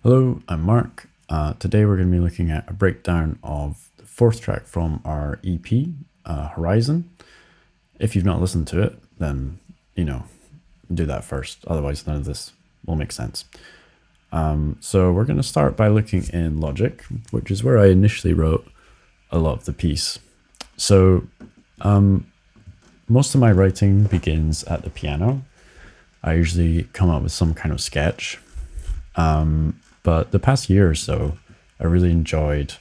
Hello, I'm Mark. Today we're going to be looking at a breakdown of the fourth track from our EP, Horizon. If you've not listened to it, then, do that first. Otherwise, none of this will make sense. So we're going to start by looking in Logic, which is where I initially wrote a lot of the piece. So most of my writing begins at the piano. I usually come up with some kind of sketch. But the past year or so, I really enjoyed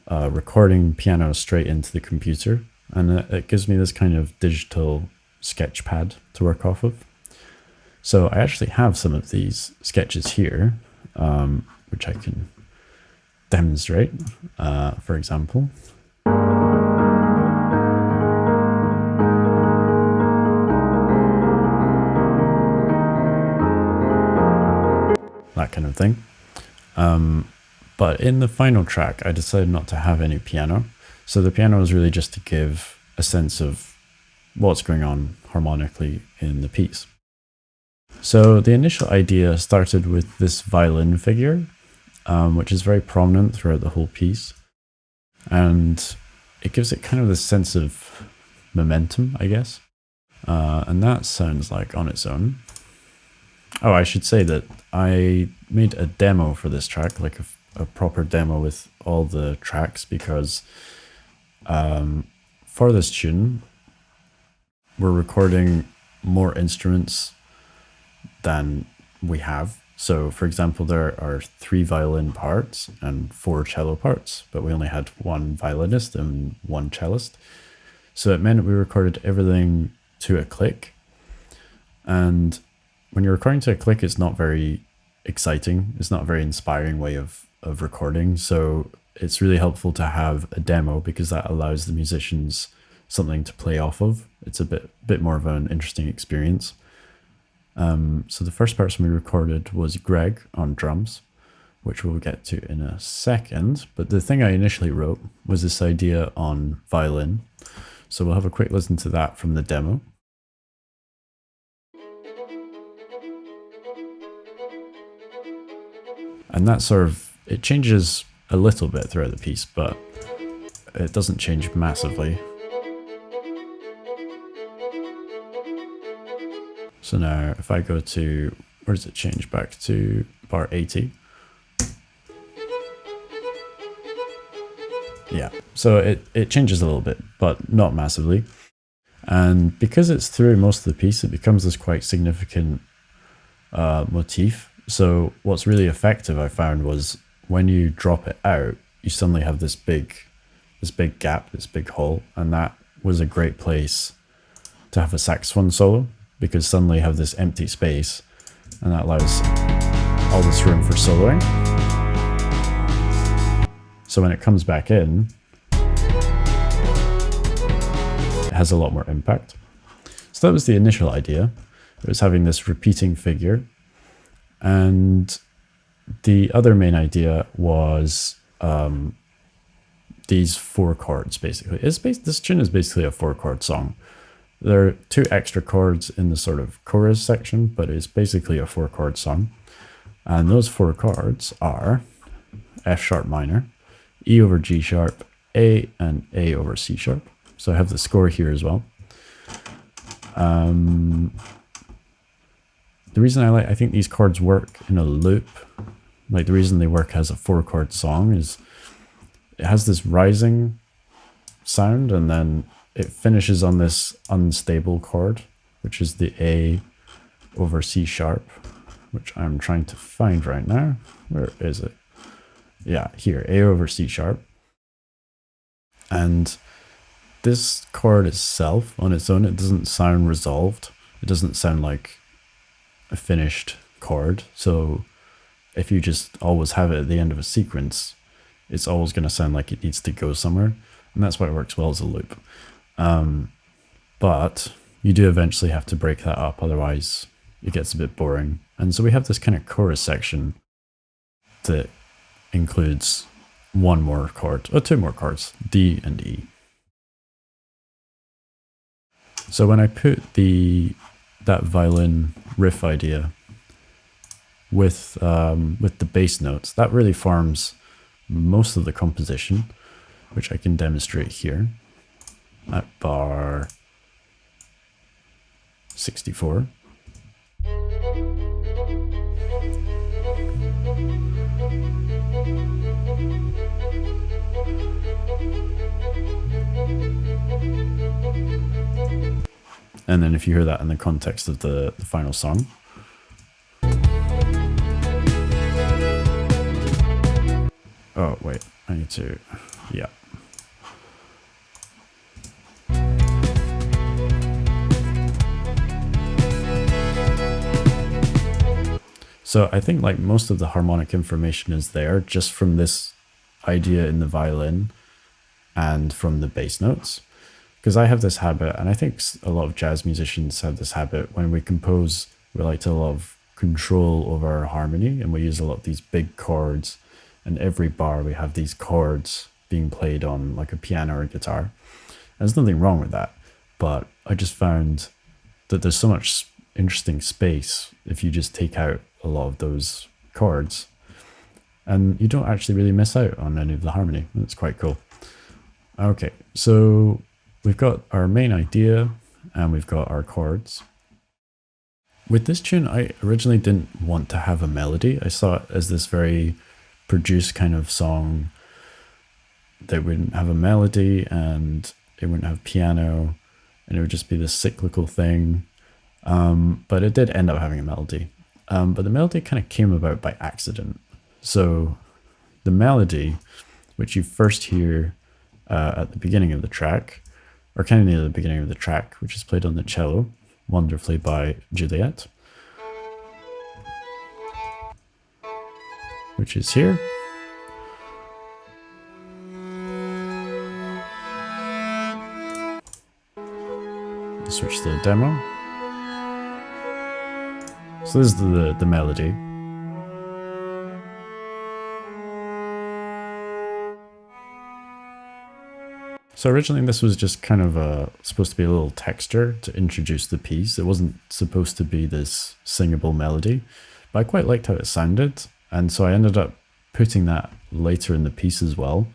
recording piano straight into the computer, and it gives me this kind of digital sketch pad to work off of. So I actually have some of these sketches here, which I can demonstrate, for example. That kind of thing. But in the final track, I decided not to have any piano. So the piano is really just to give a sense of what's going on harmonically in the piece. So the initial idea started with this violin figure, which is very prominent throughout the whole piece. And it gives it kind of this sense of momentum, I guess. And that sounds like on its own. Oh, I should say that I made a demo for this track, like a proper demo with all the tracks, because for this tune, we're recording more instruments than we have. So, for example, there are 3 violin parts and 4 cello parts, but we only had 1 violinist and 1 cellist. So it meant we recorded everything to a click. And when you're recording to a click, it's not very exciting. It's not a very inspiring way of recording. So it's really helpful to have a demo, because that allows the musicians something to play off of. It's a bit more of an interesting experience. So the first person we recorded was Greg on drums, which we'll get to in a second. But the thing I initially wrote was this idea on violin. So we'll have a quick listen to that from the demo. And that it changes a little bit throughout the piece, but it doesn't change massively. So now if I go to, where does it change back to? Bar 80. Yeah, so it changes a little bit, but not massively. And because it's through most of the piece, it becomes this quite significant motif. So what's really effective, I found, was when you drop it out, you suddenly have this big gap, this big hole, and that was a great place to have a saxophone solo, because suddenly you have this empty space, and that allows all this room for soloing. So when it comes back in, it has a lot more impact. So that was the initial idea. It was having this repeating figure. And the other main idea was these 4 chords, basically. This tune is basically a 4-chord song. There are 2 extra chords in the sort of chorus section, but it's basically a 4-chord song. And those 4 chords are F sharp minor, E over G sharp, A, and A over C sharp. So I have the score here as well. The reason I think these chords work in a loop, like the reason they work as a 4-chord song, is it has this rising sound, and then it finishes on this unstable chord, which is the A over C sharp, which I'm trying to find right now. Where is it? Yeah, here, A over C sharp. And this chord itself, on its own, it doesn't sound resolved. It doesn't sound like a finished chord. So if you just always have it at the end of a sequence, it's always going to sound like it needs to go somewhere, and that's why it works well as a loop. But you do eventually have to break that up, otherwise it gets a bit boring. And so we have this kind of chorus section that includes 1 more chord, or 2 more chords, D and E. So when I put that violin riff idea with the bass notes. That really forms most of the composition, which I can demonstrate here at bar 64. And then if you hear that in the context of the final song. Oh, wait, I need to, yeah. So I think like most of the harmonic information is there just from this idea in the violin and from the bass notes. Because I have this habit, and I think a lot of jazz musicians have this habit, when we compose, we like to have a lot of control over our harmony, and we use a lot of these big chords, and every bar we have these chords being played on like a piano or a guitar. And there's nothing wrong with that, but I just found that there's so much interesting space if you just take out a lot of those chords, and you don't actually really miss out on any of the harmony. It's quite cool. Okay, so we've got our main idea and we've got our chords. With this tune, I originally didn't want to have a melody. I saw it as this very produced kind of song that wouldn't have a melody and it wouldn't have piano and it would just be this cyclical thing. But it did end up having a melody. But the melody kind of came about by accident. So the melody, which you first hear at the beginning of the track, or kind of near the beginning of the track, which is played on the cello, wonderfully by Juliet, which is here. Switch to the demo. So this is the melody. So originally this was just kind of supposed to be a little texture to introduce the piece. It wasn't supposed to be this singable melody, but I quite liked how it sounded. And so I ended up putting that later in the piece as well.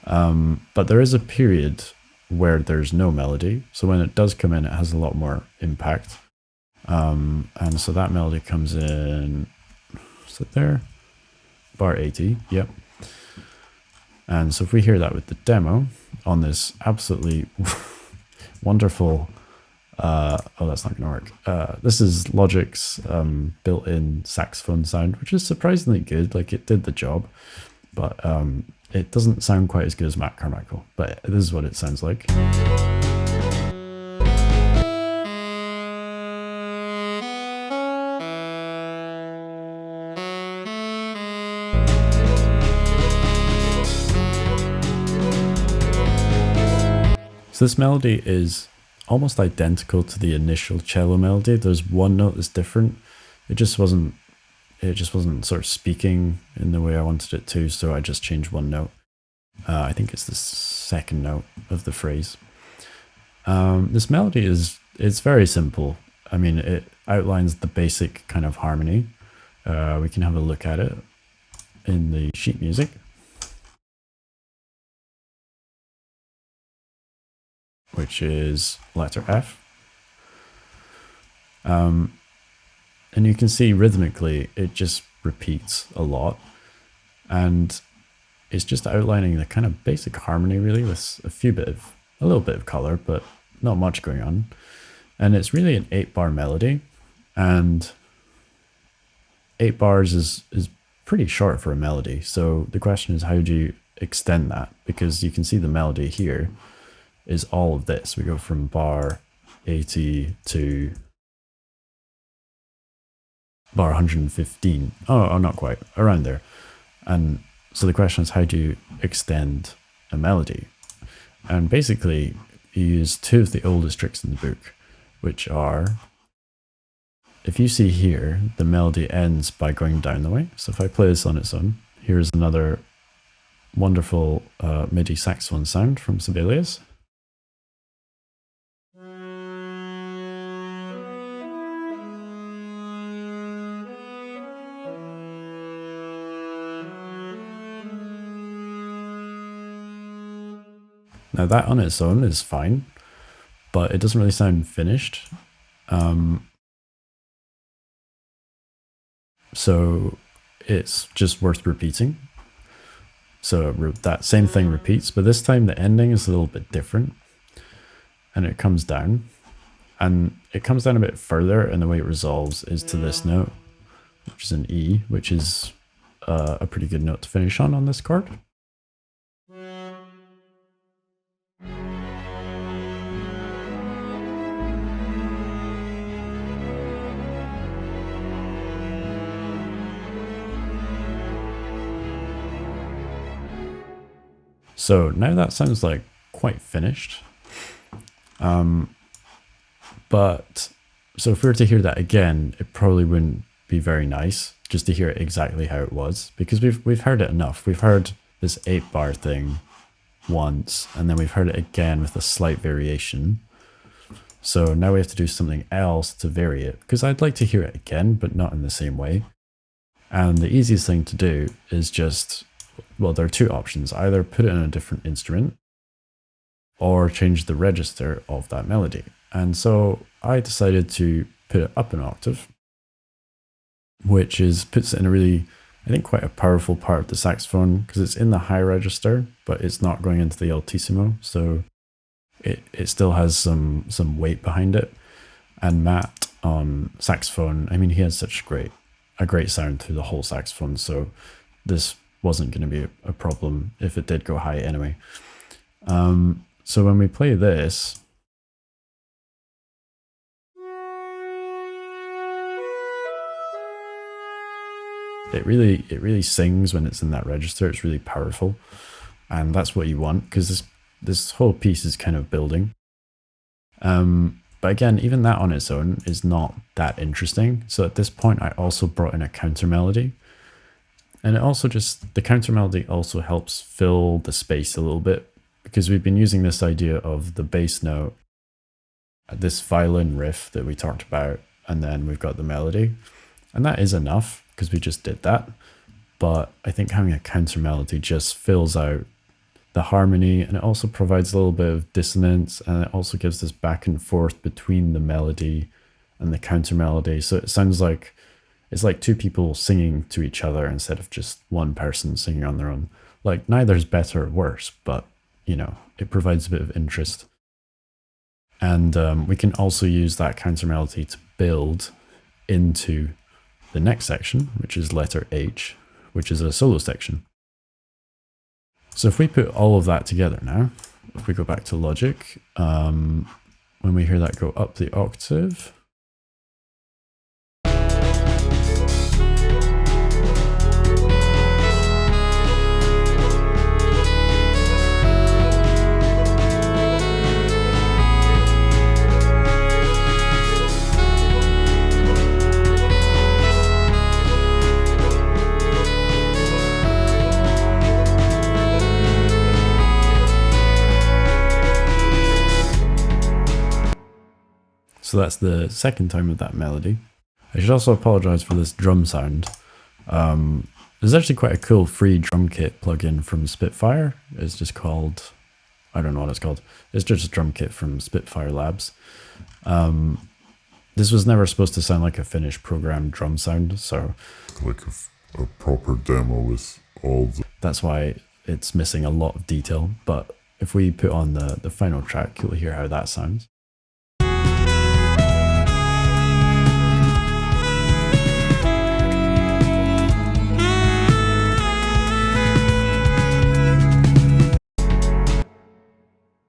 But there is a period where there's no melody. So when it does come in, it has a lot more impact. And so that melody comes in, is it there? Bar 80, yep. And so if we hear that with the demo on this absolutely wonderful, oh, that's not going to work. This is Logic's built-in saxophone sound, which is surprisingly good. Like, it did the job, but it doesn't sound quite as good as Matt Carmichael, but this is what it sounds like. So this melody is almost identical to the initial cello melody. There's one note that's different. It just wasn't sort of speaking in the way I wanted it to, so I just changed one note. I think it's the second note of the phrase. This melody it's very simple. I mean, it outlines the basic kind of harmony. We can have a look at it in the sheet music. Which is letter F. And you can see rhythmically it just repeats a lot, and it's just outlining the kind of basic harmony really, with a little bit of color, but not much going on. And it's really an 8-bar melody, and 8 bars is pretty short for a melody. So the question is, how do you extend that? Because you can see the melody here is all of this. We go from bar 80 to bar 115. Oh, not quite, around there. And so the question is, how do you extend a melody? And basically you use two of the oldest tricks in the book, which are, if you see here, the melody ends by going down the way. So if I play this on its own, here's another wonderful MIDI saxophone sound from Sibelius. Now that on its own is fine, but it doesn't really sound finished. So it's just worth repeating. So that same thing repeats, but this time the ending is a little bit different. And it comes down. And it comes down a bit further, and the way it resolves is to this note, which is an E, which is a pretty good note to finish on this chord. So now that sounds like quite finished. But so if we were to hear that again, it probably wouldn't be very nice just to hear it exactly how it was, because we've heard it enough. We've heard this 8-bar thing once, and then we've heard it again with a slight variation. So now we have to do something else to vary it, because I'd like to hear it again, but not in the same way. And the easiest thing to do is just, well, there are two options. Either put it in a different instrument or change the register of that melody. And so I decided to put it up an octave, which puts it in a really, I think, quite a powerful part of the saxophone, because it's in the high register, but it's not going into the altissimo. So it still has some weight behind it. And Matt on saxophone, I mean, he has such a great sound through the whole saxophone. So this wasn't going to be a problem if it did go high anyway. So when we play this, it really sings when it's in that register. It's really powerful, and that's what you want, because this whole piece is kind of building. But again, even that on its own is not that interesting. So at this point, I also brought in a counter melody, and the counter melody also helps fill the space a little bit, because we've been using this idea of the bass note, this violin riff that we talked about, and then we've got the melody, and that is enough because we just did that. But I think having a counter melody just fills out the harmony, and it also provides a little bit of dissonance, and it also gives this back and forth between the melody and the counter melody. So it sounds like it's like two people singing to each other instead of just one person singing on their own. Like, neither's better or worse, but you know, it provides a bit of interest. And we can also use that counter melody to build into the next section, which is letter H, which is a solo section. So if we put all of that together now, if we go back to Logic, when we hear that go up the octave, so that's the second time of that melody. I should also apologize for this drum sound. There's actually quite a cool free drum kit plugin from Spitfire. It's just called, I don't know what it's called. It's just a drum kit from Spitfire Labs. This was never supposed to sound like a finished programmed drum sound, so like a proper demo with all the... That's why it's missing a lot of detail. But if we put on the final track, you'll hear how that sounds.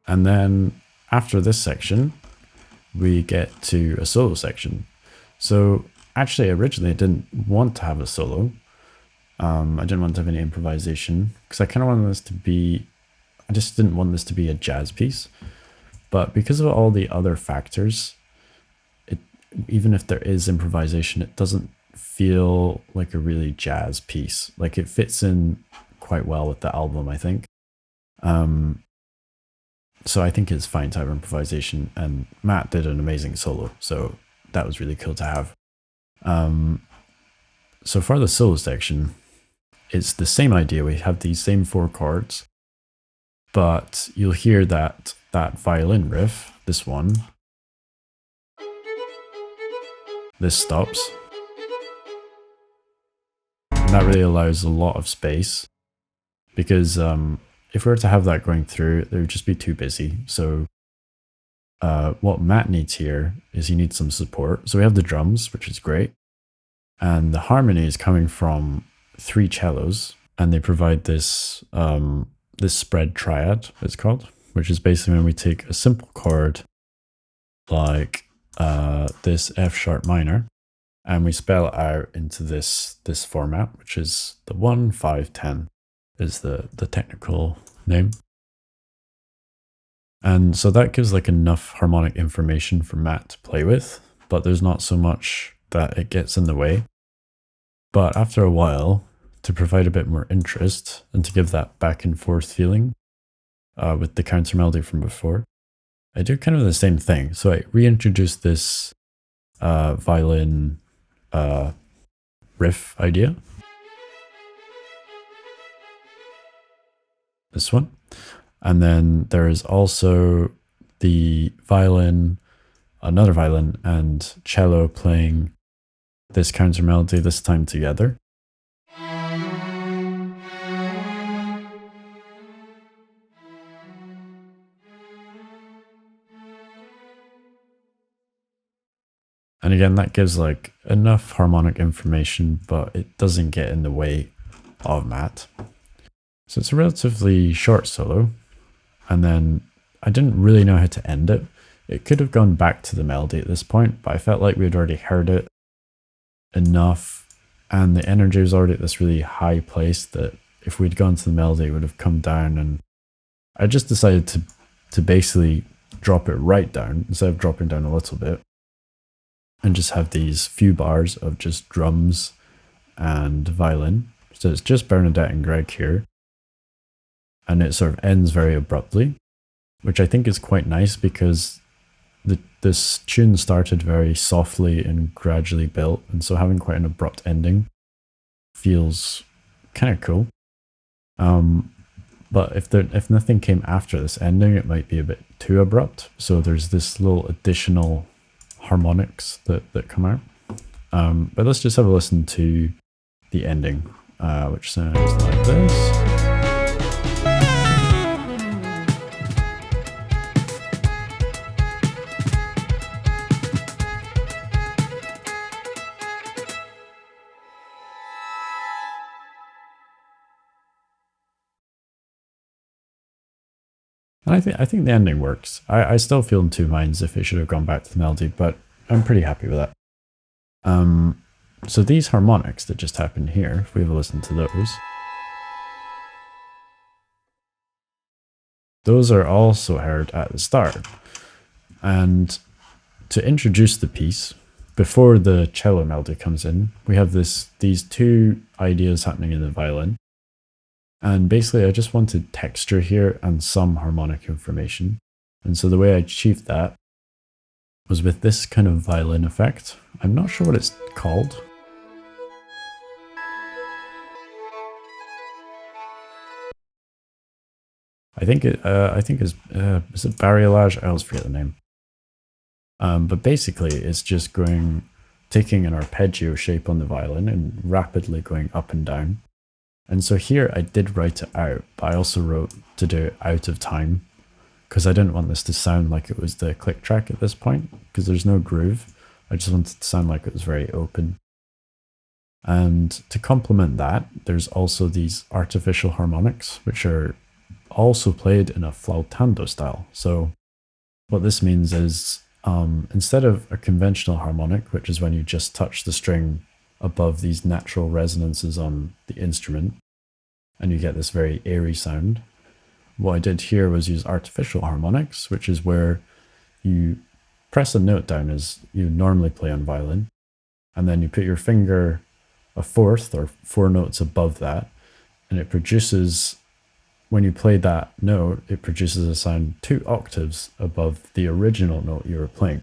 And then after this section, we get to a solo section. So actually, originally, I didn't want to have a solo. I didn't want to have any improvisation, because I kind of wanted this to be, I just didn't want this to be a jazz piece. But because of all the other factors, even if there is improvisation, it doesn't feel like a really jazz piece. Like, it fits in quite well with the album, I think. So I think it's fine to have improvisation, and Matt did an amazing solo, so that was really cool to have. So for the solo section, it's the same idea. We have these same 4 chords, but you'll hear that violin riff, this one, this stops. And that really allows a lot of space because if we were to have that going through, it would just be too busy. So what Matt needs here is he needs some support. So we have the drums, which is great. And the harmony is coming from 3 cellos, and they provide this this spread triad, it's called, which is basically when we take a simple chord like this F sharp minor, and we spell it out into this format, which is the 1-5-10 is the technical name. And so that gives like enough harmonic information for Matt to play with, but there's not so much that it gets in the way. But after a while, to provide a bit more interest and to give that back and forth feeling with the counter melody from before, I do kind of the same thing. So I reintroduce this violin riff idea. This one. And then there is also the violin, another violin, and cello playing this counter melody, this time together. And again, that gives like enough harmonic information, but it doesn't get in the way of Matt. So it's a relatively short solo. And then I didn't really know how to end it. It could have gone back to the melody at this point, but I felt like we'd already heard it enough. And the energy was already at this really high place that if we'd gone to the melody, it would have come down. And I just decided to basically drop it right down instead of dropping down a little bit, and just have these few bars of just drums and violin. So it's just Bernadette and Greg here. And it sort of ends very abruptly, which I think is quite nice because this tune started very softly and gradually built. And so having quite an abrupt ending feels kind of cool. But if nothing came after this ending, it might be a bit too abrupt. So there's this little additional harmonics that come out. But let's just have a listen to the ending, which sounds like this. And I think the ending works. I still feel in two minds if it should have gone back to the melody, but I'm pretty happy with that. So these harmonics that just happened here, if we have a listen to those are also heard at the start. And to introduce the piece, before the cello melody comes in, we have these two ideas happening in the violin. And basically, I just wanted texture here and some harmonic information. And so the way I achieved that was with this kind of violin effect. I'm not sure what it's called. I think is it Barilage? I always forget the name. But basically, it's just taking an arpeggio shape on the violin and rapidly going up and down. And so here I did write it out, but I also wrote to do it out of time because I didn't want this to sound like it was the click track at this point because there's no groove. I just wanted it to sound like it was very open. And to complement that, there's also these artificial harmonics, which are also played in a flautando style. So what this means is instead of a conventional harmonic, which is when you just touch the string above these natural resonances on the instrument, and you get this very airy sound. What I did here was use artificial harmonics, which is where you press a note down as you normally play on violin, and then you put your finger a fourth or 4 notes above that, and it produces, when you play that note, it produces a sound 2 octaves above the original note you were playing.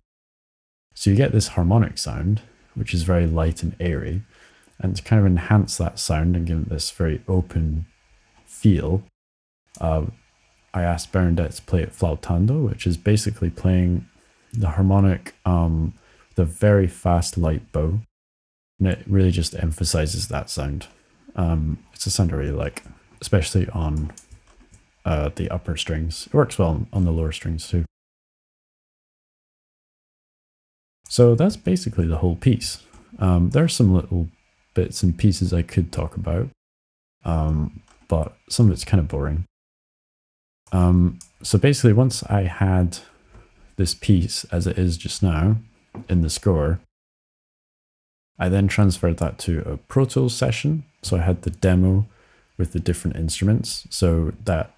So you get this harmonic sound, which is very light and airy, and to kind of enhance that sound and give it this very open feel, I asked Bernadette to play it flautando, which is basically playing the harmonic with a very fast light bow. And it really just emphasizes that sound. It's a sound I really like, especially on the upper strings. It works well on the lower strings too. So that's basically the whole piece. There are some little bits and pieces I could talk about, but some of it's kind of boring. So basically, once I had this piece as it is just now in the score, I then transferred that to a Pro Tools session. So I had the demo with the different instruments so that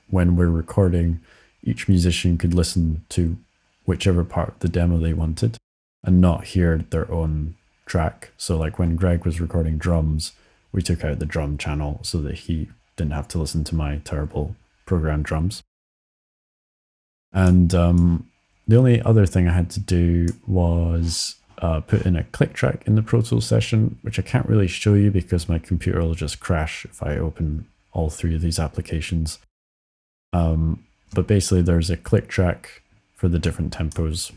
when we're recording, each musician could listen to whichever part of the demo they wanted and not hear their own track. So like when Greg was recording drums, we took out the drum channel so that he didn't have to listen to my terrible programmed drums. And the only other thing I had to do was put in a click track in the Pro Tools session, which I can't really show you because my computer will just crash if I open all three of these applications. But basically there's a click track for the different tempos,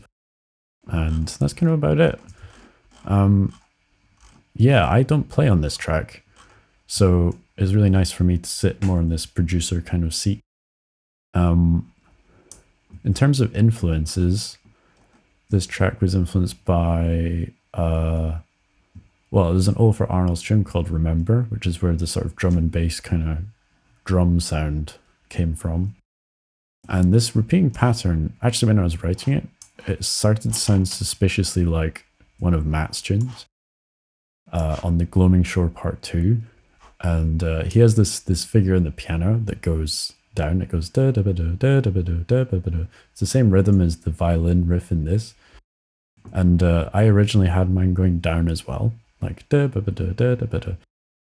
and that's kind of about it. Yeah, I don't play on this track, so it's really nice for me to sit more in this producer kind of seat. In terms of influences, this track was influenced by, well, there's an Oliver Arnold's tune called Remember, which is where the sort of drum and bass kind of drum sound came from. And this repeating pattern, actually when I was writing it, it started to sound suspiciously like one of Matt's tunes on the Gloaming Shore Part 2. And he has this figure in the piano that goes down. It goes da da ba da da da ba da da ba da. It's the same rhythm as the violin riff in this. And I originally had mine going down as well, like da ba ba da da da ba da.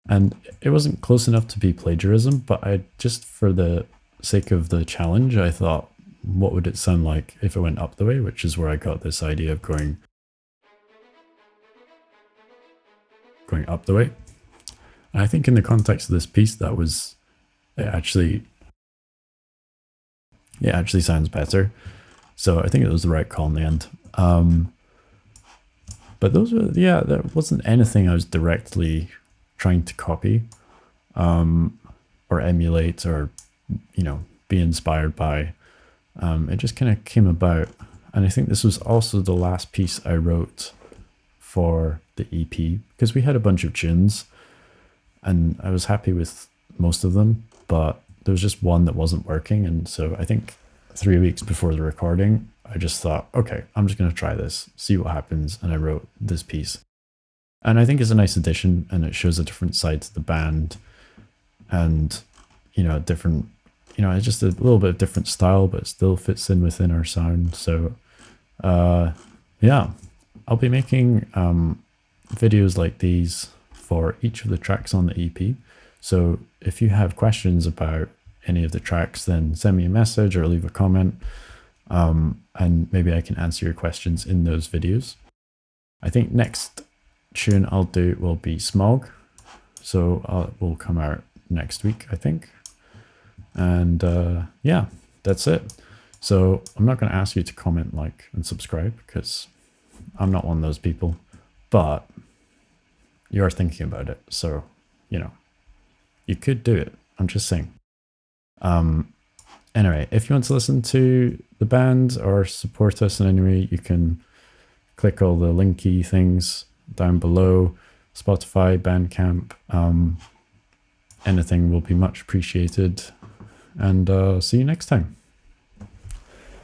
And it wasn't close enough to be plagiarism, but I just, for the sake of the challenge, I thought, what would it sound like if it went up the way, which is where I got this idea of going up the way. And I think in the context of this piece, that was, it actually sounds better. So I think it was the right call in the end. But those were, yeah, there wasn't anything I was directly trying to copy or emulate or, you know, be inspired by. It just kind of came about. And I think this was also the last piece I wrote for the EP, because we had a bunch of tunes and I was happy with most of them, but there was just one that wasn't working. And so I think 3 weeks before the recording, I just thought, okay, I'm just going to try this, see what happens. And I wrote this piece. And I think it's a nice addition, and it shows a different side to the band and, you know, different, you know, it's just a little bit of different style, but it still fits in within our sound. So, yeah, I'll be making videos like these for each of the tracks on the EP. So if you have questions about any of the tracks, then send me a message or leave a comment, and maybe I can answer your questions in those videos. I think next tune I'll do will be Smog. So it will come out next week, I think. And yeah, that's it. So I'm not going to ask you to comment, like, and subscribe, because I'm not one of those people, but you are thinking about it. So, you know, you could do it. I'm just saying. Anyway, if you want to listen to the band or support us in any way, you can click all the linky things down below. Spotify, Bandcamp, anything will be much appreciated. And see you next time.